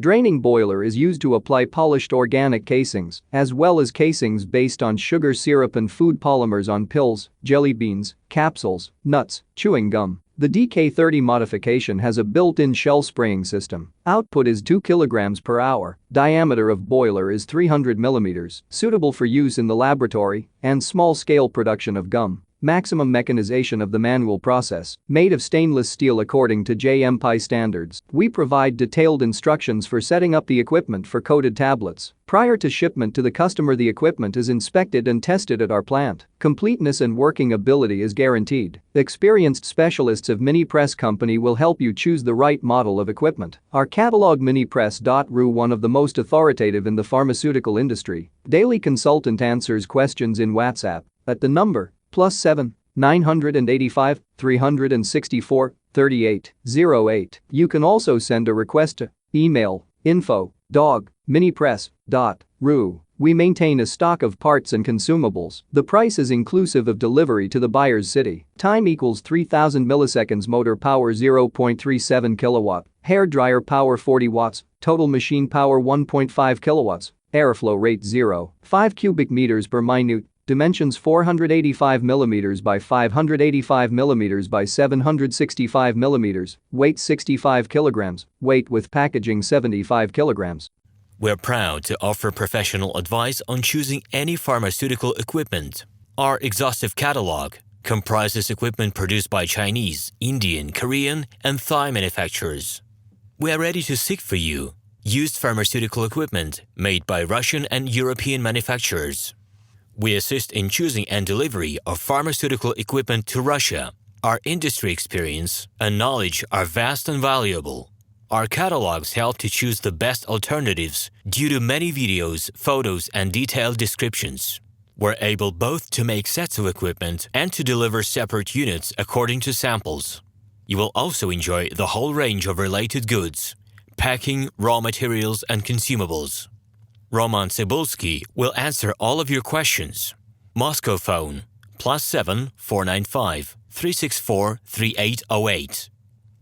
Draining boiler is used to apply polished organic casings, as well as casings based on sugar syrup and food polymers on pills, jelly beans, capsules, nuts, chewing gum. The DK-30 modification has a built-in shell spraying system. Output is 2 kg per hour. Diameter of boiler is 300 mm, suitable for use in the laboratory and small-scale production of gum. Maximum mechanization of the manual process, made of stainless steel according to JMPI standards. We provide detailed instructions for setting up the equipment for coated tablets. Prior to shipment to the customer, the equipment is inspected and tested at our plant. Completeness and working ability is guaranteed. Experienced specialists of Minipress company will help you choose the right model of equipment. Our catalog Minipress.ru, one of the most authoritative in the pharmaceutical industry. Daily consultant answers questions in WhatsApp at the number +7 985 364 3808. You can also send a request to email info@minipress.ru. We maintain a stock of parts and consumables. The price is inclusive of delivery to the buyer's city. Time equals 3000 milliseconds. Motor power 0.37 kilowatt. Hair dryer power 40 watts. Total machine power 1.5 kilowatts. Airflow rate 0.5 cubic meters per minute. Dimensions 485 mm by 585 mm by 765 mm. Weight 65 kg. Weight with packaging 75 kg. We're proud to offer professional advice on choosing any pharmaceutical equipment. Our exhaustive catalog comprises equipment produced by Chinese, Indian, Korean, and Thai manufacturers. We are ready to seek for you used pharmaceutical equipment made by Russian and European manufacturers. We assist in choosing and delivery of pharmaceutical equipment to Russia. Our industry experience and knowledge are vast and valuable. Our catalogs help to choose the best alternatives due to many videos, photos, and detailed descriptions. We're able both to make sets of equipment and to deliver separate units according to samples. You will also enjoy the whole range of related goods, packing, raw materials, and consumables. RomanTsibulsky will answer all of your questions. Moscow phone +7 495 364 3808.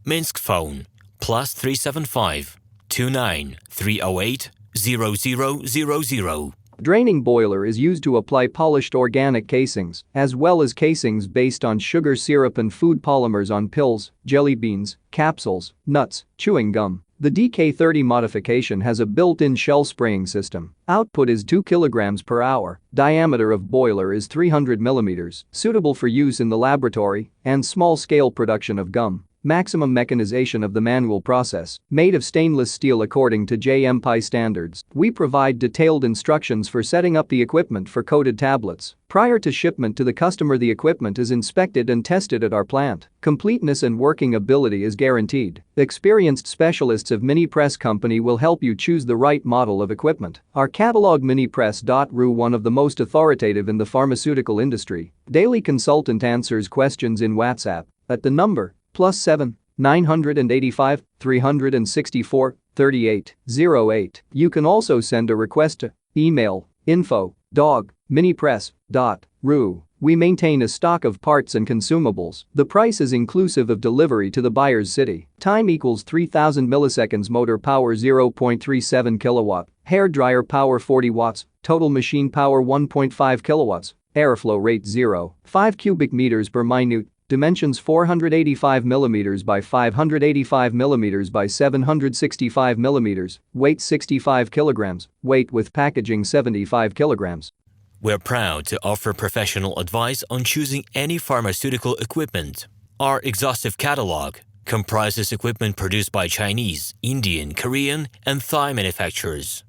Minsk phone +375 29 308 0000. Draining boiler is used to apply polished organic casings, as well as casings based on sugar syrup and food polymers on pills, jelly beans, capsules, nuts, chewing gum. The DK-30 modification has a built-in shell spraying system. Output is 2 kg per hour. Diameter of boiler is 300 mm, suitable for use in the laboratory and small-scale production of gum. Maximum mechanization of the manual process, made of stainless steel according to JMPI standards. We provide detailed instructions for setting up the equipment for coated tablets. Prior to shipment to the customer, the equipment is inspected and tested at our plant. Completeness and working ability is guaranteed. Experienced specialists of Minipress company will help you choose the right model of equipment. Our catalog Minipress.ru, one of the most authoritative in the pharmaceutical industry. Daily consultant answers questions in WhatsApp at the number +7 985 364 3808. You can also send a request to email info@minipress.ru. We maintain a stock of parts and consumables. The price is inclusive of delivery to the buyer's city. Time equals 3000 milliseconds. Motor power 0.37 kilowatt. Hair dryer power 40 watts. Total machine power 1.5 kilowatts. Airflow rate 0.5 cubic meters per minute. Dimensions 485 mm by 585 mm by 765 mm. Weight 65 kg. Weight with packaging 75 kg. We're proud to offer professional advice on choosing any pharmaceutical equipment. Our exhaustive catalog comprises equipment produced by Chinese, Indian, Korean, and Thai manufacturers.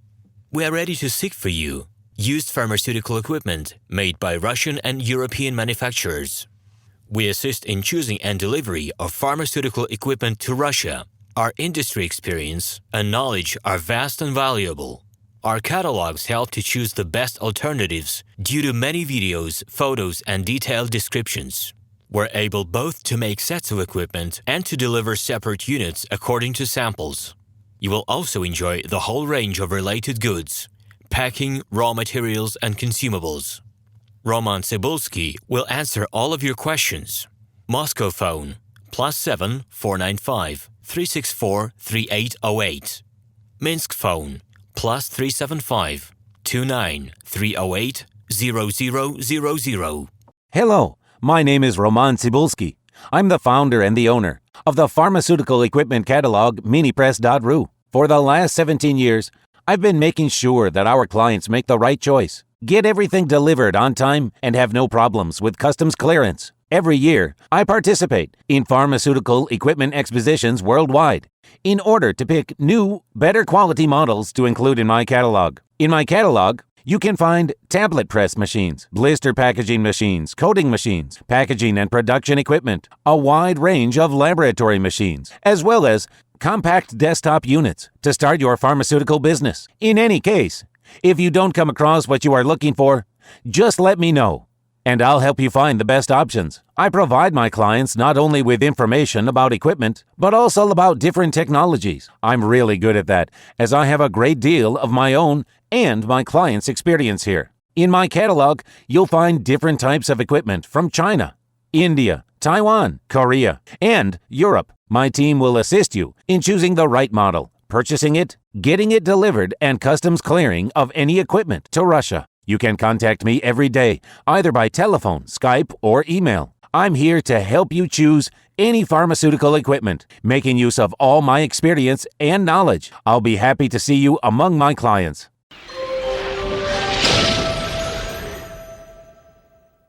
We are ready to seek for you used pharmaceutical equipment made by Russian and European manufacturers. We assist in choosing and delivery of pharmaceutical equipment to Russia. Our industry experience and knowledge are vast and valuable. Our catalogs help to choose the best alternatives due to many videos, photos, and detailed descriptions. We're able both to make sets of equipment and to deliver separate units according to samples. You will also enjoy the whole range of related goods, packing, raw materials, and consumables. RomanTsibulsky will answer all of your questions. Moscow phone +7 495 364 3808. Minsk phone +375 29 308 0000. Hello, my name is RomanTsibulsky. I'm the founder and the owner of the pharmaceutical equipment catalog Minipress.ru. For the last 17 years, I've been making sure that our clients make the right choice, get everything delivered on time, and have no problems with customs clearance. Every year, I participate in pharmaceutical equipment expositions worldwide in order to pick new, better quality models to include in my catalog. In my catalog, you can find tablet press machines, blister packaging machines, coating machines, packaging and production equipment, a wide range of laboratory machines, as well as compact desktop units to start your pharmaceutical business. In any case, if you don't come across what you are looking for, just let me know, and I'll help you find the best options. I provide my clients not only with information about equipment, but also about different technologies. I'm really good at that, as I have a great deal of my own and my clients' experience here. In my catalog, you'll find different types of equipment from China, India, Taiwan, Korea, and Europe. My team will assist you in choosing the right model, purchasing it, getting it delivered, and customs clearing of any equipment to Russia. You can contact me every day, either by telephone, Skype, or email. I'm here to help you choose any pharmaceutical equipment, making use of all my experience and knowledge. I'll be happy to see you among my clients.